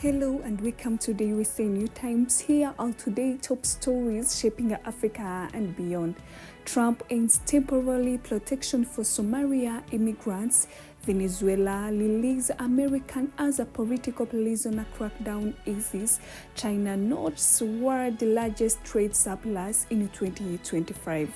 Hello and welcome to the USA New Times. Here are today's top stories shaping Africa and beyond. Trump ends temporary protection for Somalia immigrants. Venezuela releases American as a political prisoner crackdown eases. China notes world's largest trade surplus in 2025.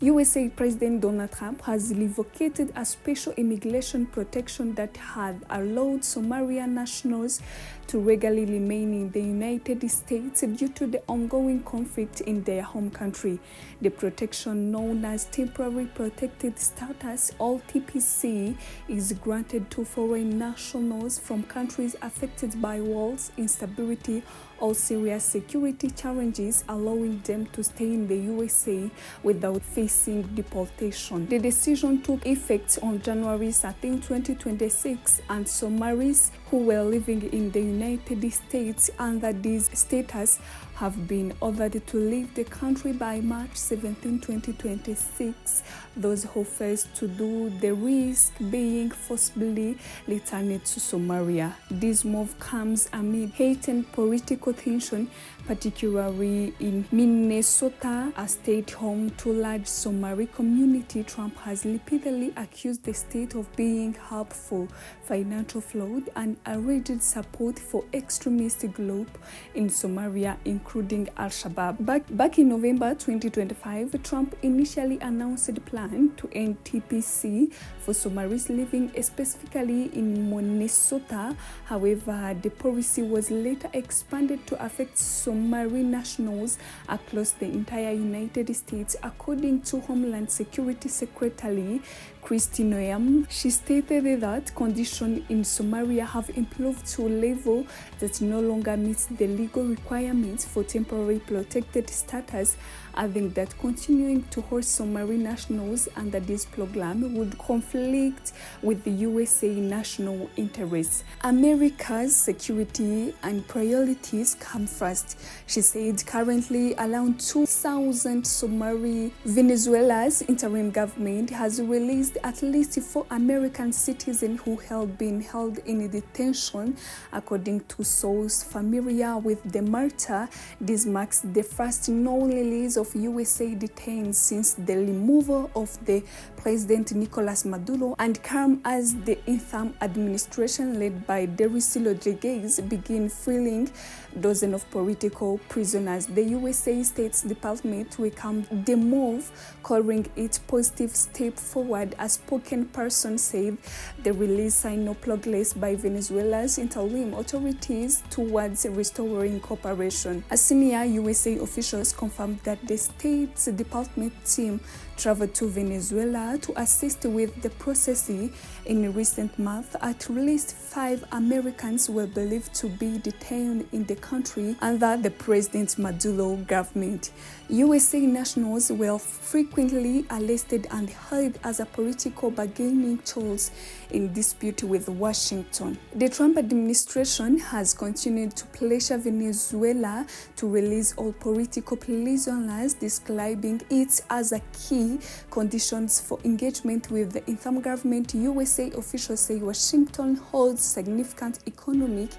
USA President Donald Trump has revocated a special immigration protection that had allowed Somalian nationals to legally remain in the United States due to the ongoing conflict in their home country. The protection, known as Temporary Protected Status or TPS, is granted to foreign nationals from countries affected by wars, instability, or serious security challenges, allowing them to stay in the USA without facing deportation. The decision took effect on January 13, 2026, and Somalis who were living in the United States under this status have been ordered to leave the country by March 17, 2026. Those who fail to do the risk being forcibly returned to Somalia. This move comes amid heightened political tension, particularly in Minnesota, a state home to large Somali community. Trump has repeatedly accused the state of being helpful, financial fraud, and alleged support for extremist groups in Somalia, including Al-Shabaab. Back in November 2025, Trump initially announced a plan to end TPS for Somalis living specifically in Minnesota. However, the policy was later expanded to affect Somali nationals across the entire United States, according to Homeland Security Secretary Kristi Noem. She stated that conditions in Somalia have improved to a level that no longer meets the legal requirements for temporary protected status, adding that continuing to host Somali nationals under this program would conflict with the USA national interests. America's security and priorities come first, she said. Currently, around 2,000 Somali Venezuela's interim government has released at least 4 American citizens who have been held in detention, according to sources familiar with the matter. This marks the first known release of USA detained since the removal of the President Nicolas Maduro, and come as the interim administration led by Delcy Rodriguez began freeing dozens of political prisoners. The USA State Department welcomed the move, calling it positive step forward. A spokesperson said the release signed no progress by Venezuela's interim authorities towards restoring cooperation. A senior USA officials confirmed that the State Department team traveled to Venezuela to assist with the process. In recent months, at least 5 Americans were believed to be detained in the country under the President Maduro government. USA nationals were frequently arrested and held as a political bargaining tools in dispute with Washington. The Trump administration has continued to pressure Venezuela to release all political prisoners, describing it as a key conditions for engagement with the interim government. USA officials say Washington holds significant economic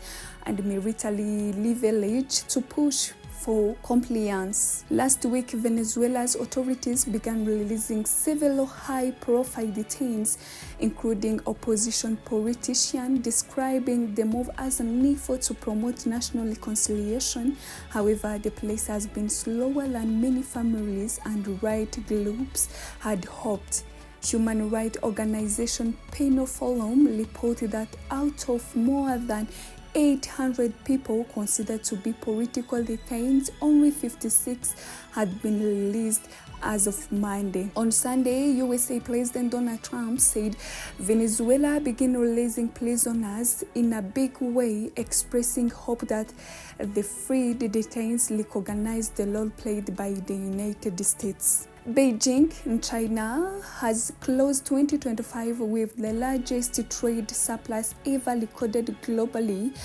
and military leverage to push for compliance. Last week, Venezuela's authorities began releasing several high-profile detainees, including opposition politicians, describing the move as an effort to promote national reconciliation. However, the place has been slower than many families and right groups had hoped. Human rights organization Penal Forum reported that out of more than 800 people considered to be politically detained, only 56 had been released as of Monday. On Sunday, USA President Donald Trump said Venezuela began releasing prisoners in a big way, expressing hope that the freed detainees recognize the role played by the United States. Beijing in China has closed 2025 with the largest trade surplus ever recorded globally,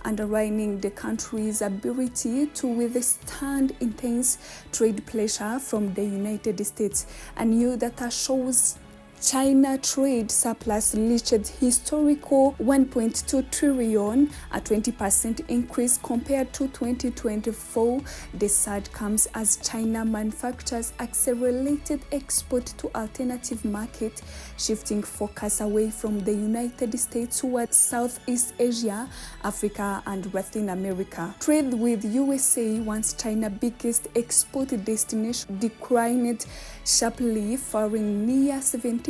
underlining the country's ability to withstand intense trade pressure from the United States. A new data shows China trade surplus reached historical 1.2 trillion, a 20% increase compared to 2024. The surge comes as China manufacturers accelerated export to alternative markets, shifting focus away from the United States towards Southeast Asia, Africa, and Latin America. Trade with USA, once China's biggest export destination, declined sharply, falling near 17%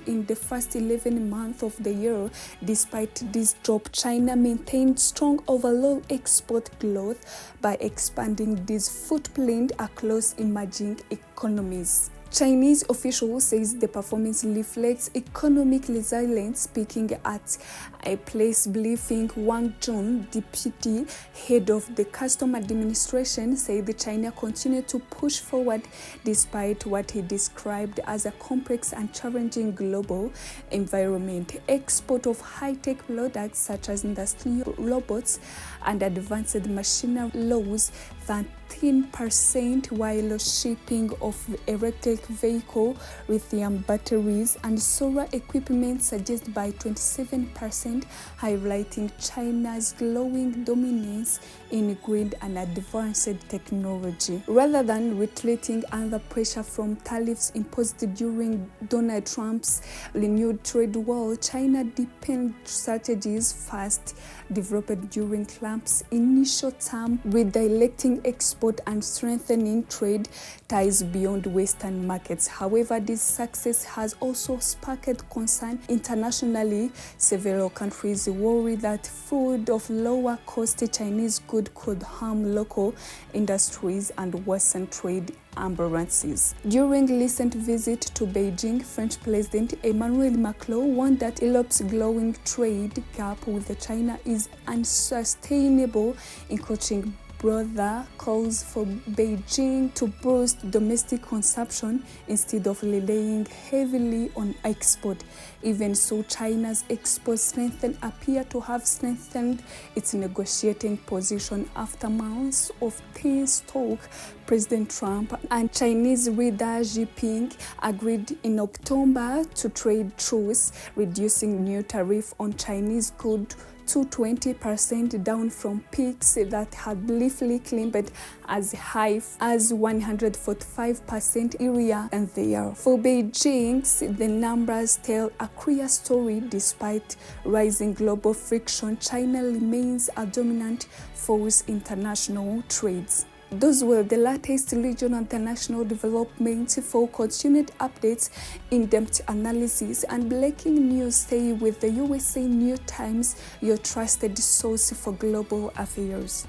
in the first 11 months of the year. Despite this drop, China maintained strong overall export growth by expanding this footprint across emerging economies. Chinese officials says the performance reflects economic resilience. Speaking at a press briefing, Wang Jun, deputy head of the Customs Administration, said that China continued to push forward despite what he described as a complex and challenging global environment. Export of high-tech products such as industrial robots and advanced machinery rose 13%, while shipping of electric vehicle, lithium batteries, and solar equipment surged by 27%, highlighting China's growing dominance in green and advanced technology. Rather than retreating under pressure from tariffs imposed during Donald Trump's renewed trade war, China deepened strategies first developed during Trump's initial term, redirecting export and strengthening trade ties beyond Western markets. However, this success has also sparked concern internationally. Several countries worry that food of lower-cost Chinese goods could harm local industries and worsen trade imbalances. During a recent visit to Beijing, French President Emmanuel Macron warned that Europe's growing trade gap with China is unsustainable, encouraging broader calls for Beijing to boost domestic consumption instead of relying heavily on export. Even so, China's export strength appear to have strengthened its negotiating position after months of tense talk. President Trump and Chinese leader Xi Jinping agreed in October to trade truce, reducing new tariff on Chinese goods to 20%, down from peaks that had briefly climbed as high as 145% earlier in the year. For Beijing, the numbers tell a clear story. Despite rising global friction, China remains a dominant force in international trades. Those were the latest regional and international developments. For continued updates, in-depth analysis, and breaking news, stay with the USA New Times, your trusted source for global affairs.